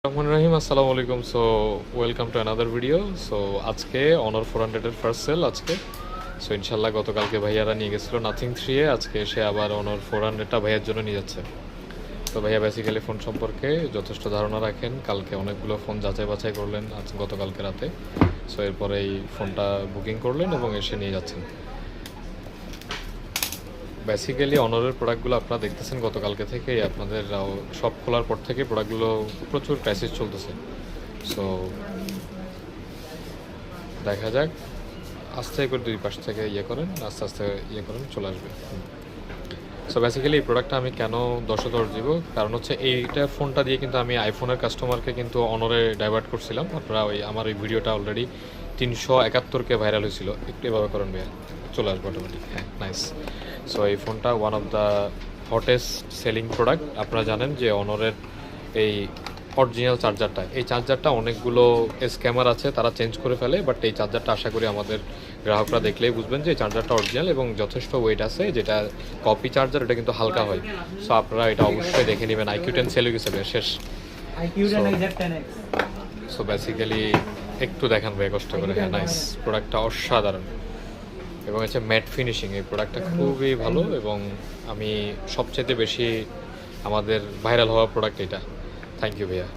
রহমান রহিম, আসসালামু আলাইকুম। So welcome to another video. So আজকে অনার 400-এর ফার্স্ট সেল আজকে। সো ইনশাল্লাহ গতকালকে ভাইয়ারা নিয়ে গেছিলো নাথিং 3-এ, আজকে এসে আবার অনার 400টা ভাইয়ার জন্য নিয়ে যাচ্ছে। তো ভাইয়া বেসিক্যালি ফোন সম্পর্কে যথেষ্ট ধারণা রাখেন, কালকে অনেকগুলো ফোন যাচাই বাছাই করলেন আজ গতকালকে রাতে। সো এরপরে এই ফোনটা বুকিং করলেন এবং এসে নিয়ে যাচ্ছেন। বেসিক্যালি অনরের প্রোডাক্টগুলো আপনারা দেখতেছেন গতকালকে থেকে, আপনাদের সব খোলার পর থেকে প্রোডাক্টগুলো প্রচুর ক্রাইসিস চলতেছে। সো দেখা যাক, আস্তে করে দুই পাশ থেকে করেন, আস্তে আস্তে করেন, চলে আসবে। সো বেসিক্যালি এই প্রোডাক্টটা আমি কেন 10 দিব, কারণ হচ্ছে এইটা ফোনটা দিয়ে কিন্তু আমি আইফোনের কাস্টমারকে কিন্তু অনরে ডাইভার্ট করছিলাম। আপনারা আমার ওই ভিডিওটা অলরেডি 371কে ভাইরাল হয়েছিল। একটু এভাবে করেন ভাইয়া, চলে আসবে অটোমেটিক। হ্যাঁ, নাইস। সো এই ফোনটা one of the hottest selling product. আপনারা জানেন যে অনরের এই অরিজিনাল চার্জারটা, এই চার্জারটা অনেকগুলো স্ক্যামার আছে, তারা চেঞ্জ করে ফেলে, বাট এই চার্জারটা আশা করি আমাদের গ্রাহকরা দেখলেই বুঝবেন যে এই চার্জারটা অরিজিনাল এবং যথেষ্ট ওয়েট আছে। যেটা কপি চার্জার, এটা কিন্তু হালকা হয়। সো আপনারা এটা অবশ্যই দেখে নেবেন। IQ 10 সেল হয়ে গেছে শেষ। সো বেসিক্যালি একটু দেখান ভাই কষ্ট করে। হ্যাঁ, নাইস। প্রোডাক্টটা অসাধারণ এবং হচ্ছে ম্যাট ফিনিশিং। এই প্রোডাক্টটা খুবই ভালো এবং আমি সবচেয়ে বেশি আমাদের ভাইরাল হওয়া প্রোডাক্ট এটা। থ্যাংক ইউ ভাইয়া।